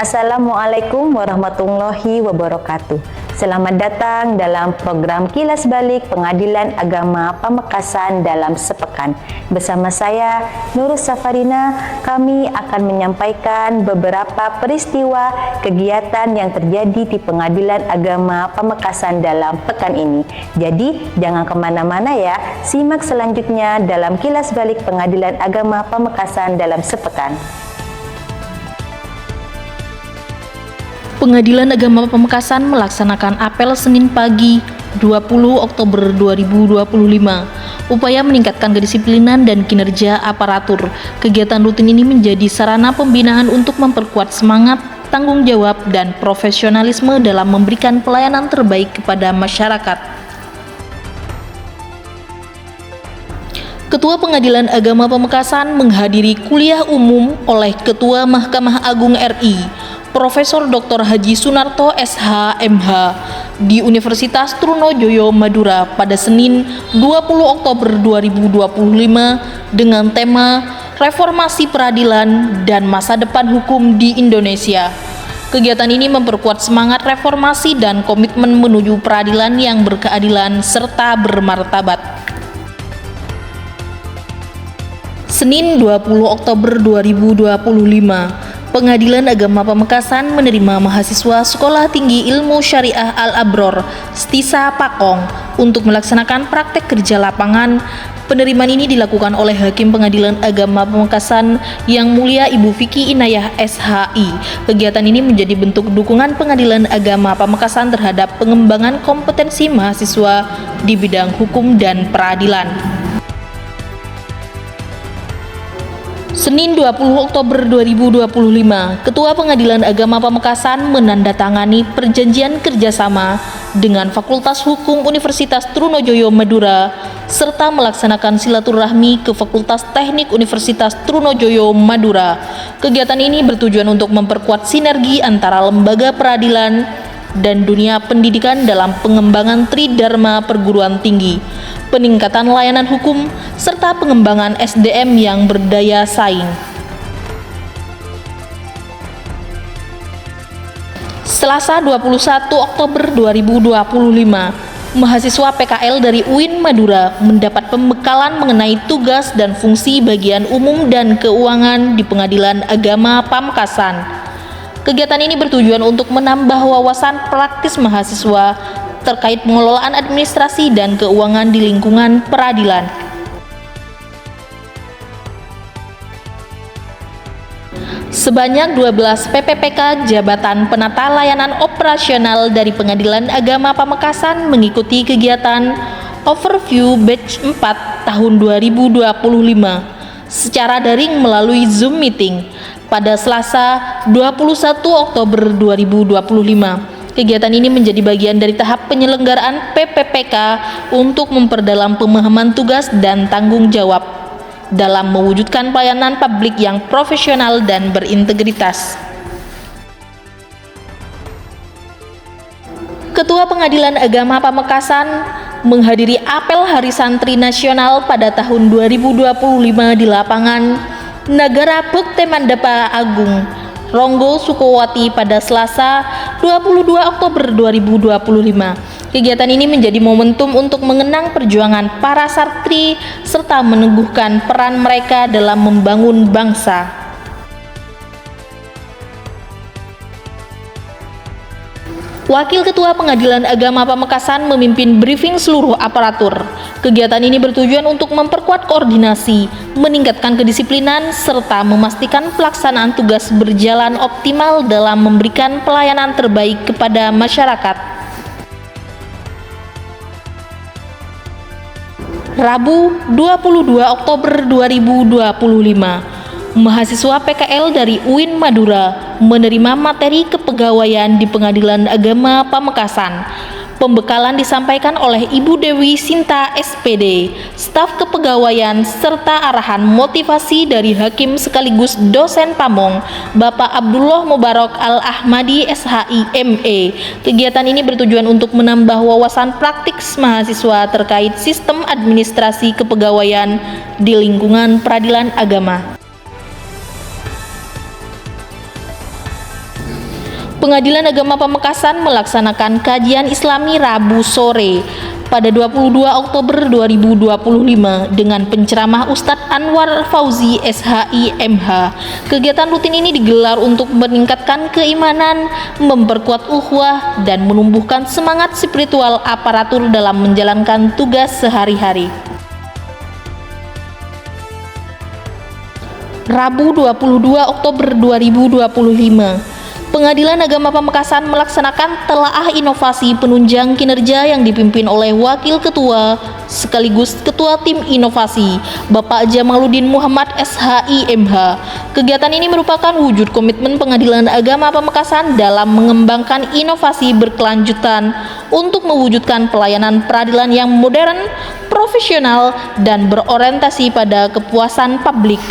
Assalamualaikum warahmatullahi wabarakatuh. Selamat datang dalam program Kilas Balik Pengadilan Agama Pamekasan dalam sepekan. Bersama saya, Nurus Safarina, kami akan menyampaikan beberapa peristiwa kegiatan yang terjadi di Pengadilan Agama Pamekasan dalam pekan ini. Jadi, jangan kemana-mana ya, simak selanjutnya dalam Kilas Balik Pengadilan Agama Pamekasan dalam sepekan. Pengadilan Agama Pamekasan melaksanakan apel Senin pagi 20 Oktober 2025. Upaya meningkatkan kedisiplinan dan kinerja aparatur. Kegiatan rutin ini menjadi sarana pembinaan untuk memperkuat semangat, tanggung jawab, dan profesionalisme dalam memberikan pelayanan terbaik kepada masyarakat. Ketua Pengadilan Agama Pamekasan menghadiri kuliah umum oleh Ketua Mahkamah Agung RI, Profesor Dr. Haji Sunarto SH.MH di Universitas Trunojoyo Madura pada Senin 20 Oktober 2025 dengan tema Reformasi Peradilan dan Masa Depan Hukum di Indonesia. Kegiatan ini memperkuat semangat reformasi dan komitmen menuju peradilan yang berkeadilan serta bermartabat. Senin 20 Oktober 2025, Pengadilan Agama Pamekasan menerima mahasiswa Sekolah Tinggi Ilmu Syariah Al-Abror, STISA Pakong, untuk melaksanakan praktek kerja lapangan. Penerimaan ini dilakukan oleh Hakim Pengadilan Agama Pamekasan Yang Mulia Ibu Vicky Inayah SHI. Kegiatan ini menjadi bentuk dukungan Pengadilan Agama Pamekasan terhadap pengembangan kompetensi mahasiswa di bidang hukum dan peradilan. Senin 20 Oktober 2025, Ketua Pengadilan Agama Pamekasan menandatangani perjanjian kerjasama dengan Fakultas Hukum Universitas Trunojoyo Madura serta melaksanakan silaturahmi ke Fakultas Teknik Universitas Trunojoyo Madura. Kegiatan ini bertujuan untuk memperkuat sinergi antara lembaga peradilan dan dunia pendidikan dalam pengembangan Tridharma perguruan tinggi, peningkatan layanan hukum, serta pengembangan SDM yang berdaya saing. Selasa 21 Oktober 2025, mahasiswa PKL dari UIN Madura mendapat pembekalan mengenai tugas dan fungsi bagian umum dan keuangan di Pengadilan Agama Pamekasan. Kegiatan ini bertujuan untuk menambah wawasan praktis mahasiswa terkait pengelolaan administrasi dan keuangan di lingkungan peradilan. Sebanyak 12 PPPK Jabatan Penata Layanan Operasional dari Pengadilan Agama Pamekasan mengikuti kegiatan Overview Batch 4 tahun 2025 secara daring melalui Zoom Meeting pada Selasa 21 Oktober 2025. Kegiatan ini menjadi bagian dari tahap penyelenggaraan PPPK untuk memperdalam pemahaman tugas dan tanggung jawab dalam mewujudkan pelayanan publik yang profesional dan berintegritas. Ketua Pengadilan Agama Pamekasan menghadiri apel Hari Santri Nasional pada tahun 2025 di lapangan Nagara Bekte Mandapa Agung, Ronggo Sukowati pada Selasa 22 Oktober 2025. Kegiatan ini menjadi momentum untuk mengenang perjuangan para santri serta meneguhkan peran mereka dalam membangun bangsa. Wakil Ketua Pengadilan Agama Pamekasan memimpin briefing seluruh aparatur. Kegiatan ini bertujuan untuk memperkuat koordinasi, meningkatkan kedisiplinan, serta memastikan pelaksanaan tugas berjalan optimal dalam memberikan pelayanan terbaik kepada masyarakat. Rabu 22 Oktober 2025, mahasiswa PKL dari UIN Madura menerima materi kepegawaian di Pengadilan Agama Pamekasan. Pembekalan disampaikan oleh Ibu Dewi Sinta SPD, staf kepegawaian, serta arahan motivasi dari Hakim sekaligus dosen Pamong, Bapak Abdullah Mubarak Al-Ahmadi SHI ME. Kegiatan ini bertujuan untuk menambah wawasan praktis mahasiswa terkait sistem administrasi kepegawaian di lingkungan peradilan agama. Pengadilan Agama Pamekasan melaksanakan kajian Islami Rabu sore pada 22 Oktober 2025 dengan penceramah Ustadz Anwar Fauzi SHI MH. Kegiatan rutin ini digelar untuk meningkatkan keimanan, memperkuat ukhuwah, dan menumbuhkan semangat spiritual aparatur dalam menjalankan tugas sehari-hari. Rabu 22 Oktober 2025, Pengadilan Agama Pamekasan melaksanakan telaah inovasi penunjang kinerja yang dipimpin oleh Wakil Ketua sekaligus Ketua Tim Inovasi, Bapak Jamaluddin Muhammad SHI MH. Kegiatan ini merupakan wujud komitmen Pengadilan Agama Pamekasan dalam mengembangkan inovasi berkelanjutan untuk mewujudkan pelayanan peradilan yang modern, profesional, dan berorientasi pada kepuasan publik.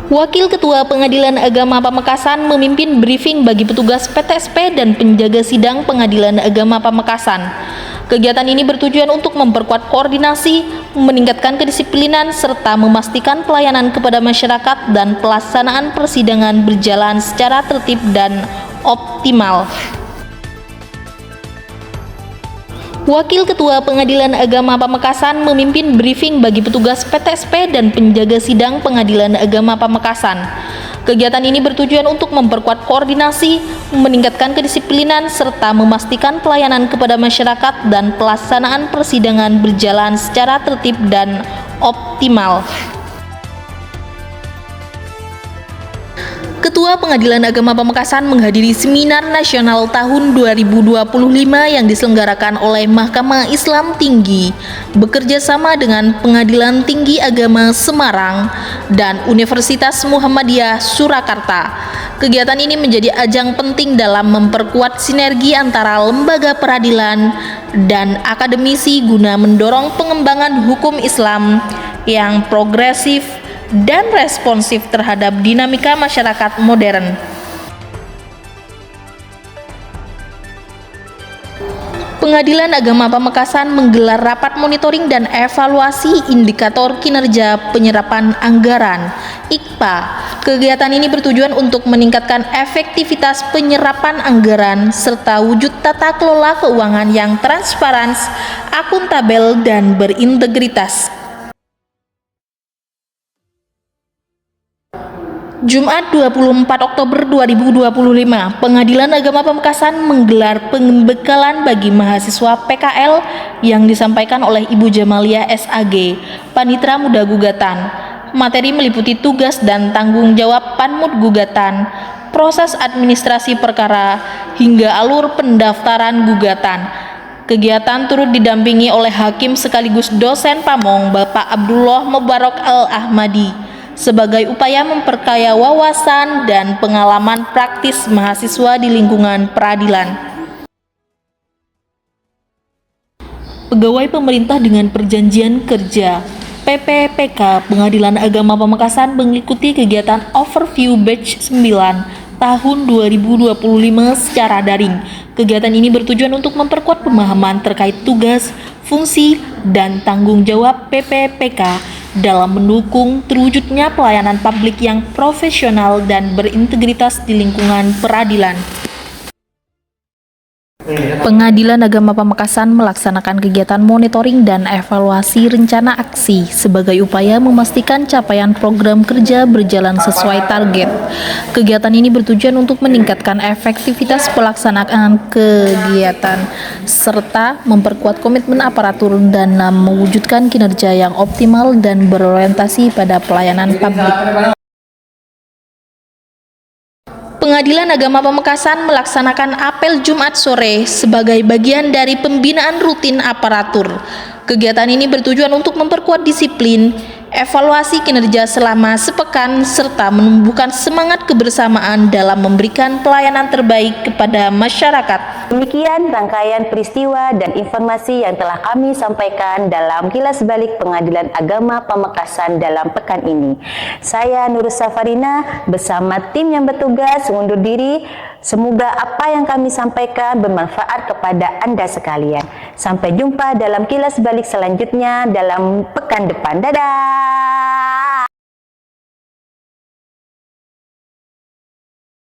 Wakil Ketua Pengadilan Agama Pamekasan memimpin briefing bagi petugas PTSP dan penjaga sidang Pengadilan Agama Pamekasan. Kegiatan ini bertujuan untuk memperkuat koordinasi, meningkatkan kedisiplinan, serta memastikan pelayanan kepada masyarakat dan pelaksanaan persidangan berjalan secara tertib dan optimal. Wakil Ketua Pengadilan Agama Pamekasan memimpin briefing bagi petugas PTSP dan penjaga sidang Pengadilan Agama Pamekasan. Kegiatan ini bertujuan untuk memperkuat koordinasi, meningkatkan kedisiplinan, serta memastikan pelayanan kepada masyarakat dan pelaksanaan persidangan berjalan secara tertib dan optimal. Ketua Pengadilan Agama Pamekasan menghadiri Seminar Nasional tahun 2025 yang diselenggarakan oleh Mahkamah Islam Tinggi bekerja sama dengan Pengadilan Tinggi Agama Semarang dan Universitas Muhammadiyah Surakarta. Kegiatan ini menjadi ajang penting dalam memperkuat sinergi antara lembaga peradilan dan akademisi guna mendorong pengembangan hukum Islam yang progresif dan responsif terhadap dinamika masyarakat modern. Pengadilan Agama Pamekasan menggelar rapat monitoring dan evaluasi indikator kinerja penyerapan anggaran (IKPA). Kegiatan ini bertujuan untuk meningkatkan efektivitas penyerapan anggaran serta wujud tata kelola keuangan yang transparan, akuntabel, dan berintegritas. Jumat 24 Oktober 2025, Pengadilan Agama Pamekasan menggelar pembekalan bagi mahasiswa PKL yang disampaikan oleh Ibu Jamaliah SAG, Panitera Muda Gugatan. Materi meliputi tugas dan tanggung jawab panmut gugatan, proses administrasi perkara, hingga alur pendaftaran gugatan. Kegiatan turut didampingi oleh Hakim sekaligus dosen Pamong, Bapak Abdullah Mubarak Al-Ahmadi, sebagai upaya memperkaya wawasan dan pengalaman praktis mahasiswa di lingkungan peradilan. Pegawai pemerintah dengan perjanjian kerja PPPK Pengadilan Agama Pamekasan mengikuti kegiatan Overview Batch 9 tahun 2025 secara daring. Kegiatan ini bertujuan untuk memperkuat pemahaman terkait tugas, fungsi, dan tanggung jawab PPPK dalam mendukung terwujudnya pelayanan publik yang profesional dan berintegritas di lingkungan peradilan. Pengadilan Agama Pamekasan melaksanakan kegiatan monitoring dan evaluasi rencana aksi sebagai upaya memastikan capaian program kerja berjalan sesuai target. Kegiatan ini bertujuan untuk meningkatkan efektivitas pelaksanaan kegiatan serta memperkuat komitmen aparatur dan mewujudkan kinerja yang optimal dan berorientasi pada pelayanan publik. Pengadilan Agama Pamekasan melaksanakan apel Jumat sore sebagai bagian dari pembinaan rutin aparatur. Kegiatan ini bertujuan untuk memperkuat disiplin, evaluasi kinerja selama sepekan, serta menumbuhkan semangat kebersamaan dalam memberikan pelayanan terbaik kepada masyarakat. Demikian rangkaian peristiwa dan informasi yang telah kami sampaikan dalam Kilas Balik Pengadilan Agama Pamekasan dalam pekan ini. Saya Nur Safarina bersama tim yang bertugas undur diri. Semoga apa yang kami sampaikan bermanfaat kepada Anda sekalian. Sampai jumpa dalam Kilas Balik selanjutnya dalam pekan depan. Dadah!